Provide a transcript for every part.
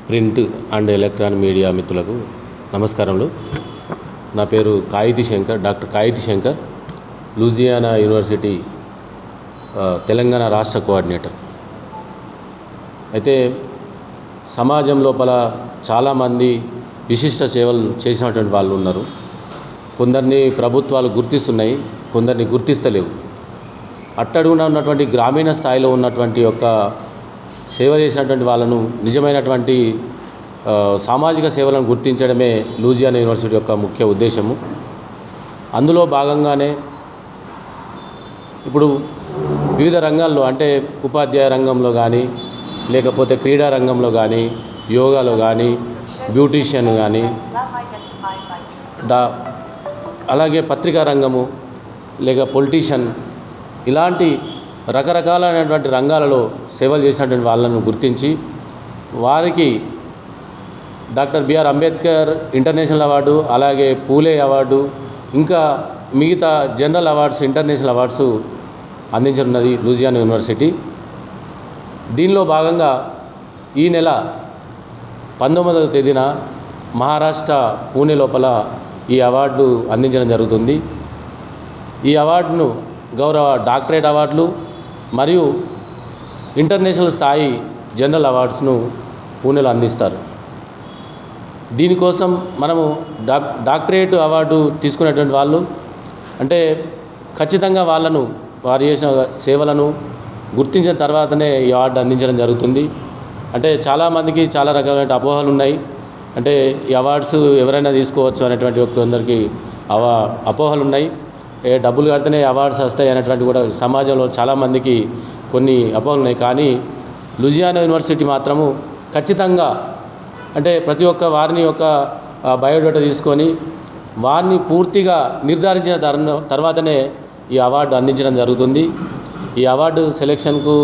Print and electronic media మిత్రులకు నమస్కారములు. నా పేరు Kayithi Shankar, doctor Kayithi Shankar, Louisiana university Telangana రాష్ట్ర కోఆర్డినేటర్. అయితే సమాజం లోపల చాలామంది విశిష్ట సేవలు చేసినటువంటి వాళ్ళు ఉన్నారు. కొందరిని ప్రభుత్వాలు గుర్తిస్తున్నాయి, కొందరిని గుర్తిస్తలేవు. అట్టడుగున ఉన్నటువంటి గ్రామీణ స్థాయిలో ఉన్నటువంటి ఒక సేవ చేసినటువంటి వాళ్ళను, నిజమైనటువంటి సామాజిక సేవలను గుర్తించడమే లూజియానా యూనివర్సిటీ యొక్క ముఖ్య ఉద్దేశము. అందులో భాగంగానే ఇప్పుడు వివిధ రంగాల్లో, అంటే ఉపాధ్యాయ రంగంలో కానీ, లేకపోతే క్రీడా రంగంలో కానీ, యోగాలో కానీ, బ్యూటీషియన్ కానీ, అలాగే పత్రికా రంగము, లేక పొలిటీషియన్, ఇలాంటి రకరకాలైనటువంటి రంగాలలో సేవలు చేసినటువంటి వాళ్ళను గుర్తించి వారికి doctor BR Ambedkar international award, అలాగే పూలే అవార్డు, ఇంకా మిగతా జనరల్ అవార్డ్స్, ఇంటర్నేషనల్ అవార్డ్స్ అందించనున్నది లూజియానా యూనివర్సిటీ. దీనిలో భాగంగా ఈ నెల 19వ తేదీన మహారాష్ట్ర పూణే లోపల ఈ అవార్డు అందించడం జరుగుతుంది. ఈ అవార్డును గౌరవ డాక్టరేట్ అవార్డులు మరియు ఇంటర్నేషనల్ స్థాయి జనరల్ అవార్డ్స్ను పూణేలో అందిస్తారు. దీనికోసం మనము డాక్టరేట్ అవార్డు తీసుకునేటువంటి వాళ్ళు అంటే ఖచ్చితంగా వాళ్ళను, వారు చేసిన సేవలను గుర్తించిన తర్వాతనే ఈ అవార్డు అందించడం జరుగుతుంది. అంటే చాలామందికి చాలా రకాలైన అపోహలు ఉన్నాయి. అంటే ఈ అవార్డ్స్ ఎవరైనా తీసుకోవచ్చు అనేటువంటి కొందరికి అపోహలు ఉన్నాయి. డబ్బులు కడితేనే అవార్డ్స్ వస్తాయి అనేటువంటి కూడా సమాజంలో చాలామందికి కొన్ని అపోహలు ఉన్నాయి. కానీ లూజియానా యూనివర్సిటీ మాత్రము ఖచ్చితంగా, అంటే ప్రతి ఒక్క వారిని యొక్క బయోడేటా తీసుకొని వారిని పూర్తిగా నిర్ధారించిన తర్వాతనే ఈ అవార్డు అందించడం జరుగుతుంది. ఈ అవార్డు సెలెక్షన్కు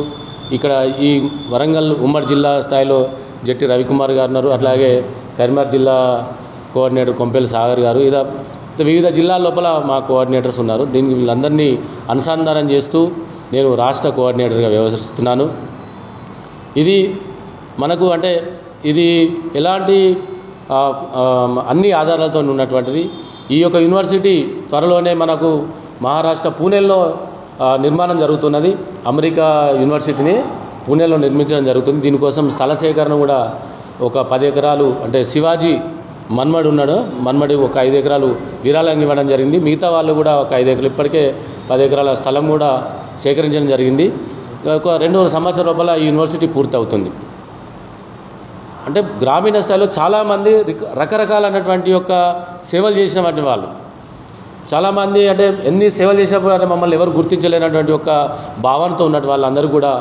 ఇక్కడ ఈ వరంగల్ ఉమ్మడి జిల్లా స్థాయిలో జట్టి రవికుమార్ గారు ఉన్నారు. అట్లాగే కరీంనగర్ జిల్లా కోఆర్డినేటర్ కొంపెల్లి సాగర్ గారు, వివిధ జిల్లాల లోపల మా కోఆర్డినేటర్స్ ఉన్నారు. దీనికి వీళ్ళందరినీ అనుసంధానం చేస్తూ నేను రాష్ట్ర కోఆర్డినేటర్గా వ్యవహరిస్తున్నాను. ఇది మనకు, అంటే ఇది ఎలాంటి అన్ని ఆధారాలతో ఉన్నటువంటిది. ఈ యొక్క యూనివర్సిటీ త్వరలోనే మనకు మహారాష్ట్ర పూణేలో నిర్మాణం జరుగుతున్నది. అమెరికా యూనివర్సిటీని పూణేలో నిర్మించడం జరుగుతుంది. దీనికోసం స్థల సేకరణ కూడా ఒక 10 ఎకరాలు, అంటే శివాజీ మన్మడు ఉన్నాడు, మన్మడి ఒక 5 ఎకరాలు విరాళంగా ఇవ్వడం జరిగింది. మిగతా వాళ్ళు కూడా ఒక 5 ఎకరాలు, ఇప్పటికే 10 ఎకరాల స్థలం కూడా సేకరించడం జరిగింది. ఒక 2 సంవత్సరాల లోపల ఈ యూనివర్సిటీ పూర్తవుతుంది. అంటే గ్రామీణ స్థాయిలో చాలామంది రకరకాలైనటువంటి యొక్క సేవలు చేసినటువంటి వాళ్ళు చాలామంది, అంటే ఎన్ని సేవలు చేసినప్పుడు అంటే మమ్మల్ని ఎవరు గుర్తించలేనటువంటి ఒక భావనతో ఉన్నటువంటి వాళ్ళందరూ కూడా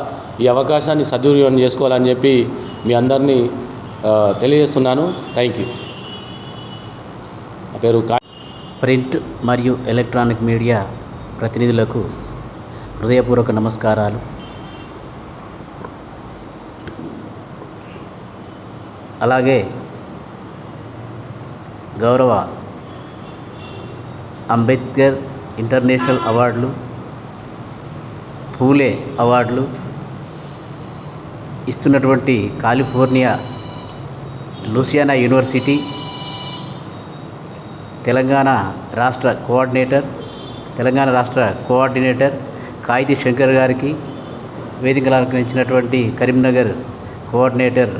ఈ అవకాశాన్ని సద్వినియోగం చేసుకోవాలని చెప్పి మీ అందరినీ తెలియజేస్తున్నాను. Thank you. నా పేరు ప్రింట్ మరియు ఎలక్ట్రానిక్ మీడియా ప్రతినిధులకు హృదయపూర్వక నమస్కారాలు. అలాగే గౌరవ అంబేద్కర్ ఇంటర్నేషనల్ అవార్డులు, పూలే అవార్డులు ఇస్తున్నటువంటి కాలిఫోర్నియా లూసియానా యూనివర్సిటీ తెలంగాణ రాష్ట్ర కోఆర్డినేటర్ కాయితి శంకర్ గారికి, వేదికలు అలంకరించినటువంటి కరీంనగర్ కోఆర్డినేటర్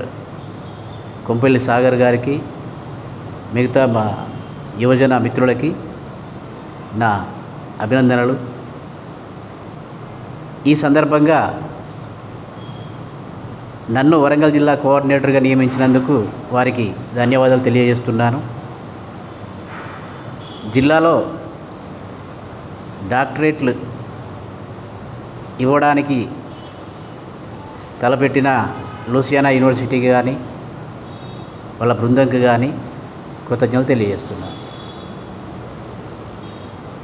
కొంపెల్లి సాగర్ గారికి, మిగతా మా యువజన మిత్రులకి నా అభినందనలు. ఈ సందర్భంగా నన్ను వరంగల్ జిల్లా కోఆర్డినేటర్గా నియమించినందుకు వారికి ధన్యవాదాలు తెలియజేస్తున్నాను. జిల్లాలో డాక్టరేట్లు ఇవ్వడానికి తలపెట్టిన లూసియానా యూనివర్సిటీకి కానీ వాళ్ళ బృందంకి కానీ కృతజ్ఞతలు తెలియజేస్తున్నాను.